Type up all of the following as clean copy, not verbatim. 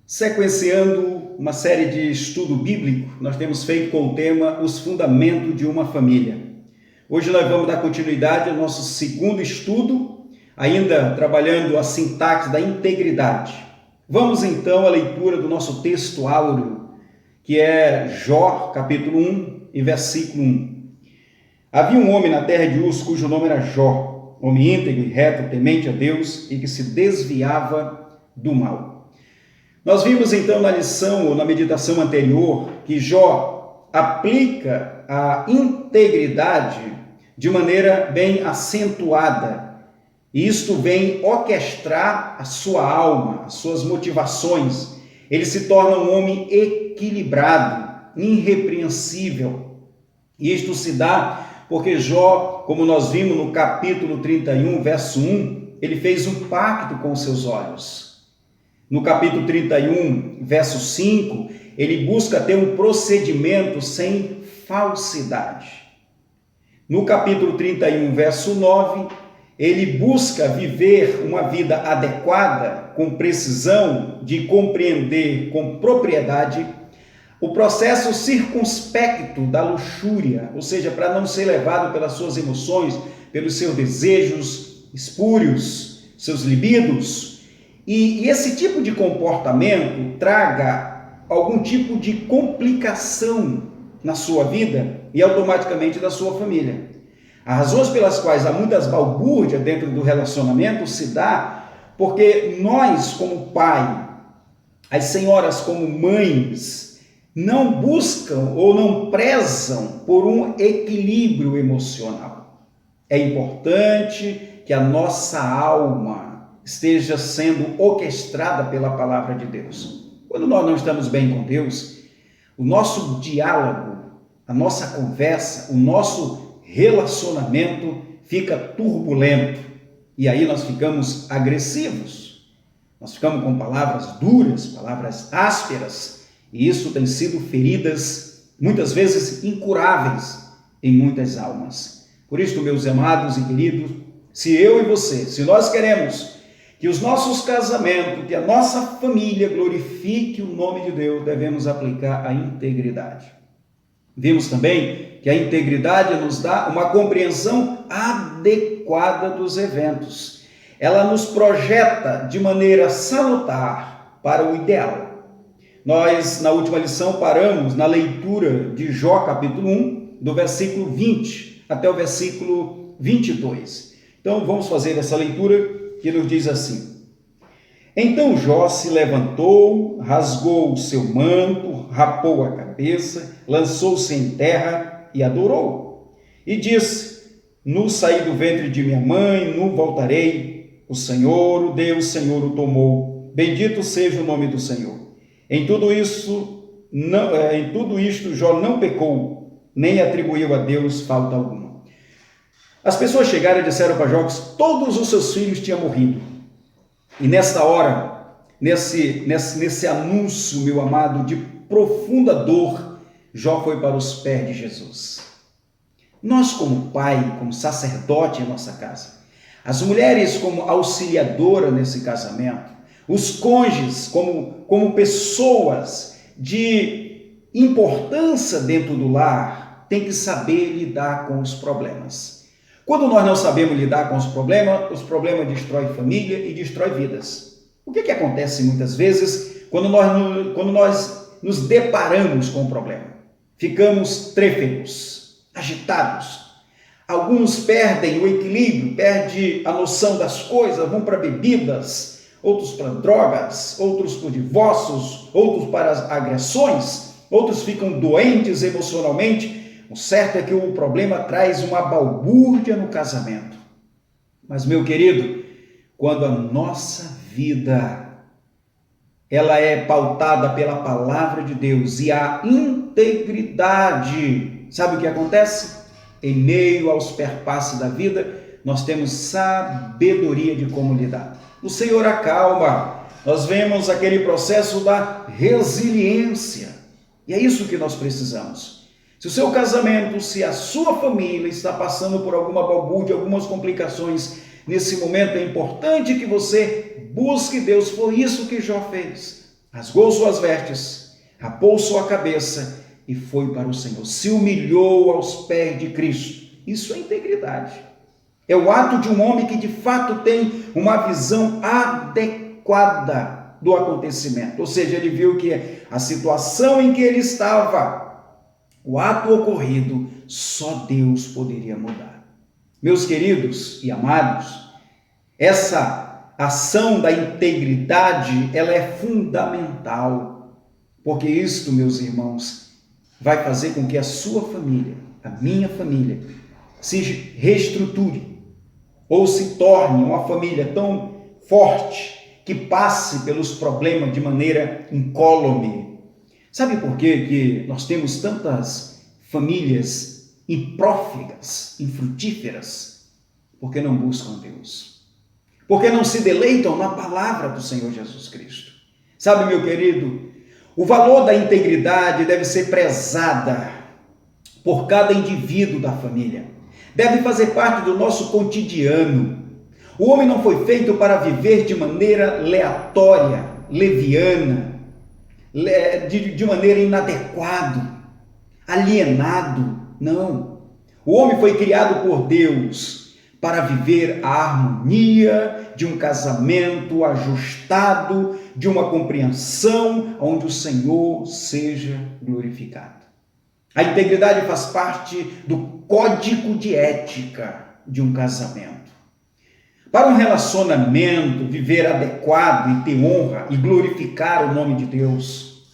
Sequenciando uma série de estudo bíblico, nós temos feito com o tema Os Fundamentos de uma Família. Hoje nós vamos dar continuidade ao nosso segundo estudo, ainda trabalhando a sintaxe da integridade. Vamos então à leitura do nosso texto áureo, que é Jó, capítulo 1 e versículo 1. Havia um homem na terra de Uz, cujo nome era Jó, homem íntegro e reto, temente a Deus e que se desviava do mal. Nós vimos então na lição ou na meditação anterior que Jó aplica a integridade de maneira bem acentuada. E isto vem orquestrar a sua alma, as suas motivações. Ele se torna um homem equilibrado, irrepreensível. E isto se dá porque Jó, como nós vimos no capítulo 31, verso 1, ele fez um pacto com os seus olhos. No capítulo 31, verso 5, ele busca ter um procedimento sem falsidade. No capítulo 31, verso 9, ele busca viver uma vida adequada, com precisão, de compreender com propriedade o processo circunspecto da luxúria, ou seja, para não ser levado pelas suas emoções, pelos seus desejos espúrios, seus libidos. E esse tipo de comportamento traga algum tipo de complicação na sua vida e automaticamente da sua família. As razões pelas quais há muitas balbúrdias dentro do relacionamento se dá porque nós, como pai, as senhoras como mães, não buscam ou não prezam por um equilíbrio emocional. É importante que a nossa alma esteja sendo orquestrada pela palavra de Deus. Quando nós não estamos bem com Deus, o nosso diálogo, a nossa conversa, o nosso relacionamento fica turbulento. E aí nós ficamos agressivos. Nós ficamos com palavras duras, palavras ásperas. E isso tem sido feridas, muitas vezes incuráveis, em muitas almas. Por isso, meus amados e queridos, se eu e você, se nós queremos que os nossos casamentos, que a nossa família glorifique o nome de Deus, devemos aplicar a integridade. Vimos também que a integridade nos dá uma compreensão adequada dos eventos. Ela nos projeta de maneira salutar para o ideal. Nós, na última lição, paramos na leitura de Jó, capítulo 1, do versículo 20 até o versículo 22. Então, vamos fazer essa leitura que nos diz assim: Então Jó se levantou, rasgou o seu manto, rapou a cabeça, lançou-se em terra e adorou. E disse: Nu saí do ventre de minha mãe, nu voltarei. O Senhor, o Deus, Senhor o tomou. Bendito seja o nome do Senhor. Em tudo isto Jó não pecou, nem atribuiu a Deus falta alguma. As pessoas chegaram e disseram para Jó que todos os seus filhos tinham morrido. E nesta hora, nesse anúncio, meu amado, de profunda dor, Jó foi para os pés de Jesus. Nós, como pai, como sacerdote em nossa casa, as mulheres como auxiliadora nesse casamento, os cônjuges como pessoas de importância dentro do lar, tem que saber lidar com os problemas. Quando nós não sabemos lidar com os problemas destroem família e destroem vidas. O que acontece muitas vezes quando nós nos deparamos com o problema? Ficamos trêfegos, agitados. Alguns perdem o equilíbrio, perdem a noção das coisas, vão para bebidas, outros para drogas, outros para divórcios, outros para as agressões, outros ficam doentes emocionalmente. O certo é que o problema traz uma balbúrdia no casamento. Mas, meu querido, quando a nossa vida ela é pautada pela palavra de Deus e a integridade, sabe o que acontece? Em meio aos perpassos da vida, nós temos sabedoria de como lidar. O Senhor acalma. Nós vemos aquele processo da resiliência. E é isso que nós precisamos. Se o seu casamento, se a sua família está passando por alguma balbúrdia, algumas complicações, nesse momento é importante que você busque Deus. Foi isso que Jó fez. rasgou suas vestes, rapou sua cabeça e foi para o Senhor. Se humilhou aos pés de Cristo. Isso é integridade. É o ato de um homem que de fato tem uma visão adequada do acontecimento. Ou seja, ele viu que a situação em que ele estava, o ato ocorrido, só Deus poderia mudar. Meus queridos e amados, essa ação da integridade, ela é fundamental, porque isto, meus irmãos, vai fazer com que a sua família, a minha família, se reestruture ou se torne uma família tão forte que passe pelos problemas de maneira incólume. Sabe por quê que nós temos tantas famílias imprófigas, infrutíferas? Porque não buscam Deus. Porque não se deleitam na palavra do Senhor Jesus Cristo. Sabe, meu querido, o valor da integridade deve ser prezada por cada indivíduo da família. Deve fazer parte do nosso cotidiano. O homem não foi feito para viver de maneira aleatória, leviana, de maneira inadequada, alienado. Não. O homem foi criado por Deus para viver a harmonia de um casamento ajustado, de uma compreensão onde o Senhor seja glorificado. A integridade faz parte do código de ética de um casamento. Para um relacionamento viver adequado e ter honra e glorificar o nome de Deus,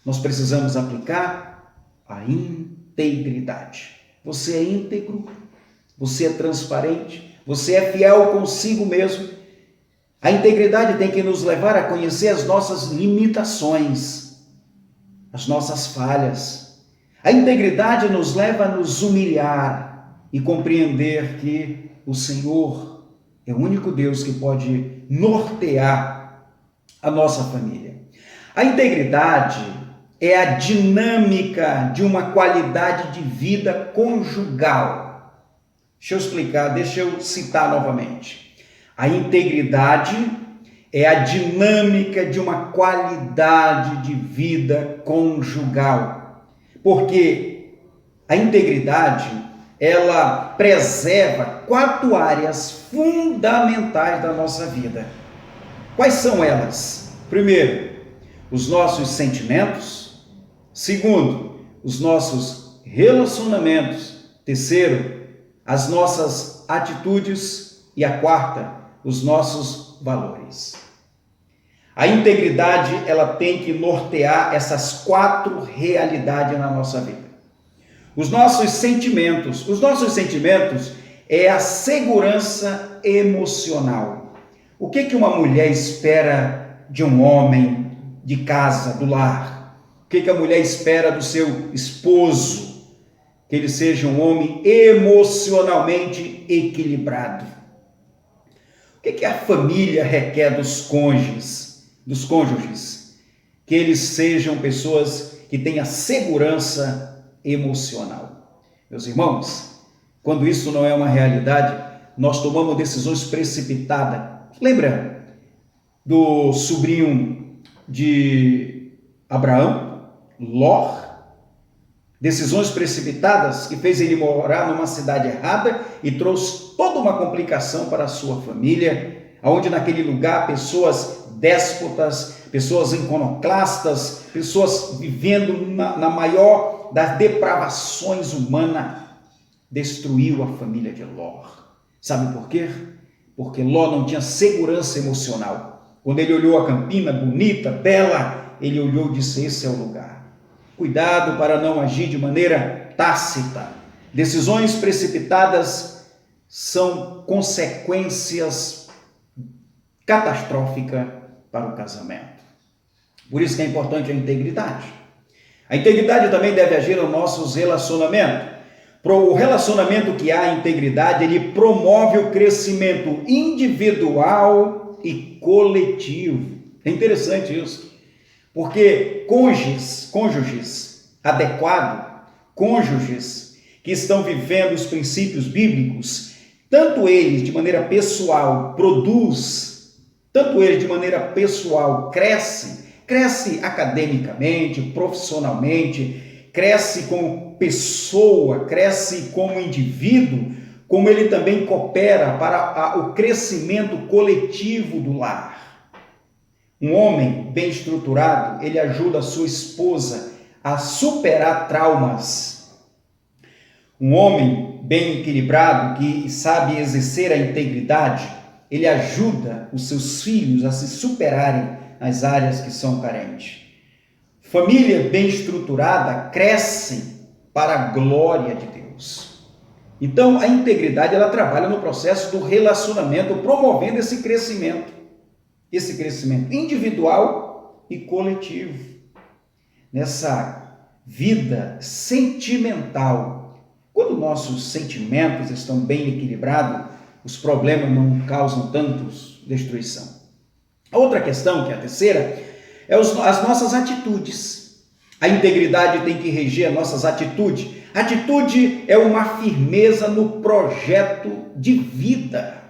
nós precisamos aplicar a integridade. Você é íntegro, você é transparente, você é fiel consigo mesmo. A integridade tem que nos levar a conhecer as nossas limitações, as nossas falhas. A integridade nos leva a nos humilhar e compreender que o Senhor é o único Deus que pode nortear a nossa família. A integridade é a dinâmica de uma qualidade de vida conjugal. Deixa eu explicar, deixa eu citar novamente. A integridade é a dinâmica de uma qualidade de vida conjugal. Porque a integridade, ela preserva 4 áreas fundamentais da nossa vida. Quais são elas? Primeiro, os nossos sentimentos. Segundo, os nossos relacionamentos. Terceiro, as nossas atitudes. E a quarta, os nossos valores. A integridade, ela tem que nortear essas 4 realidades na nossa vida. Os nossos sentimentos é a segurança emocional. O que uma mulher espera de um homem de casa, do lar? O que a mulher espera do seu esposo? Que ele seja um homem emocionalmente equilibrado. O que a família requer dos cônjuges? Que eles sejam pessoas que tenham segurança emocional. Meus irmãos, quando isso não é uma realidade, nós tomamos decisões precipitadas. Lembra do sobrinho de Abraão, Ló? Decisões precipitadas que fez ele morar numa cidade errada e trouxe toda uma complicação para a sua família, onde naquele lugar pessoas déspotas, pessoas iconoclastas, pessoas vivendo na maior das depravações humanas, destruiu a família de Ló. Sabe por quê? Porque Ló não tinha segurança emocional. Quando ele olhou a campina bonita, bela, ele olhou e disse: esse é o lugar. Cuidado para não agir de maneira tácita. Decisões precipitadas são consequências catastróficas para o casamento. Por isso que é importante a integridade. A integridade também deve agir nos nossos relacionamentos. O relacionamento que há integridade, ele promove o crescimento individual e coletivo. É interessante isso, porque cônjuges adequados, cônjuges que estão vivendo os princípios bíblicos, tanto eles de maneira pessoal produzem, tanto eles de maneira pessoal crescem, cresce academicamente, profissionalmente, cresce como pessoa, cresce como indivíduo, como ele também coopera para o crescimento coletivo do lar. Um homem bem estruturado, ele ajuda a sua esposa a superar traumas. Um homem bem equilibrado, que sabe exercer a integridade, ele ajuda os seus filhos a se superarem nas áreas que são carentes. Família bem estruturada cresce para a glória de Deus. Então, a integridade, ela trabalha no processo do relacionamento, promovendo esse crescimento individual e coletivo. Nessa vida sentimental, quando nossos sentimentos estão bem equilibrados, os problemas não causam tantos destruição. A outra questão, que é a terceira, é as nossas atitudes. A integridade tem que reger as nossas atitudes. Atitude é uma firmeza no projeto de vida.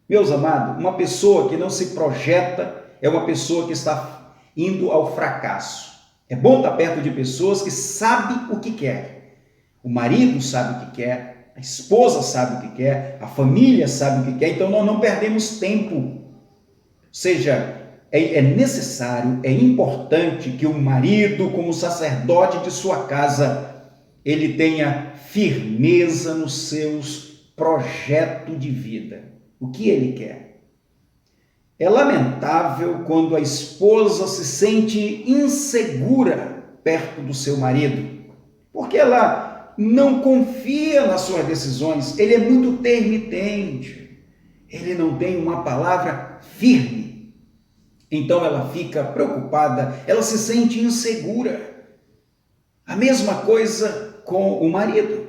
Meus amados, uma pessoa que não se projeta é uma pessoa que está indo ao fracasso. É bom estar perto de pessoas que sabem o que quer. O marido sabe o que quer, a esposa sabe o que quer, a família sabe o que quer, então nós não perdemos tempo. Ou seja, é necessário, é importante que o marido, como sacerdote de sua casa, ele tenha firmeza nos seus projetos de vida. O que ele quer? É lamentável quando a esposa se sente insegura perto do seu marido, porque ela não confia nas suas decisões, ele é muito intermitente, ele não tem uma palavra firme. Então ela fica preocupada, ela se sente insegura. A mesma coisa com o marido.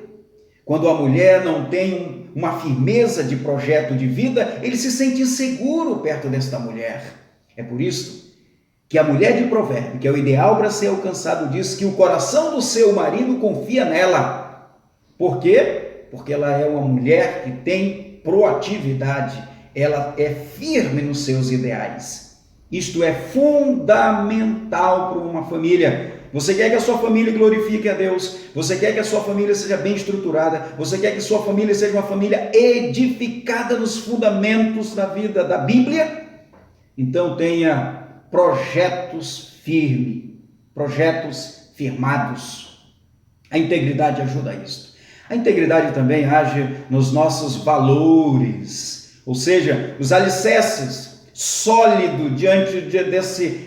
Quando a mulher não tem uma firmeza de projeto de vida, ele se sente inseguro perto desta mulher. É por isso que a mulher de Provérbio, que é o ideal para ser alcançado, diz que o coração do seu marido confia nela. Por quê? Porque ela é uma mulher que tem proatividade, ela é firme nos seus ideais. Isto é fundamental para uma família. Você quer que a sua família glorifique a Deus, você quer que a sua família seja bem estruturada, você quer que a sua família seja uma família edificada nos fundamentos da vida da Bíblia? Então tenha projetos firmes, projetos firmados. A integridade ajuda a isso. A integridade também age nos nossos valores, ou seja, os alicerces sólido diante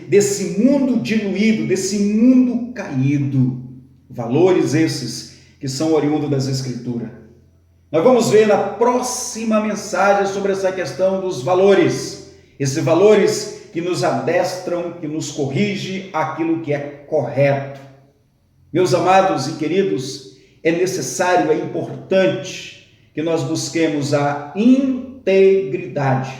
desse mundo diluído, desse mundo caído. Valores esses que são oriundos das Escrituras. Nós vamos ver na próxima mensagem sobre essa questão dos valores. Esses valores que nos adestram, que nos corrigem aquilo que é correto. Meus amados e queridos, é necessário, é importante que nós busquemos a integridade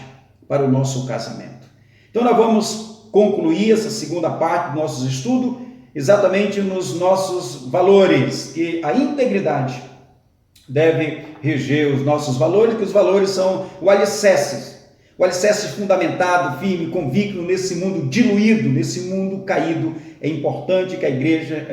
para o nosso casamento. Então nós vamos concluir essa segunda parte do nosso estudo exatamente nos nossos valores, que a integridade deve reger os nossos valores, que os valores são o alicerce fundamentado, firme, convicto nesse mundo diluído, nesse mundo caído. É importante que a igreja,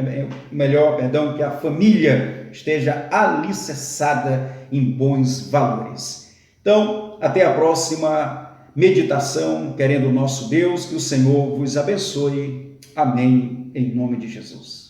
que a família esteja alicerçada em bons valores. Então, até a próxima meditação, querendo o nosso Deus, que o Senhor vos abençoe. Amém, em nome de Jesus.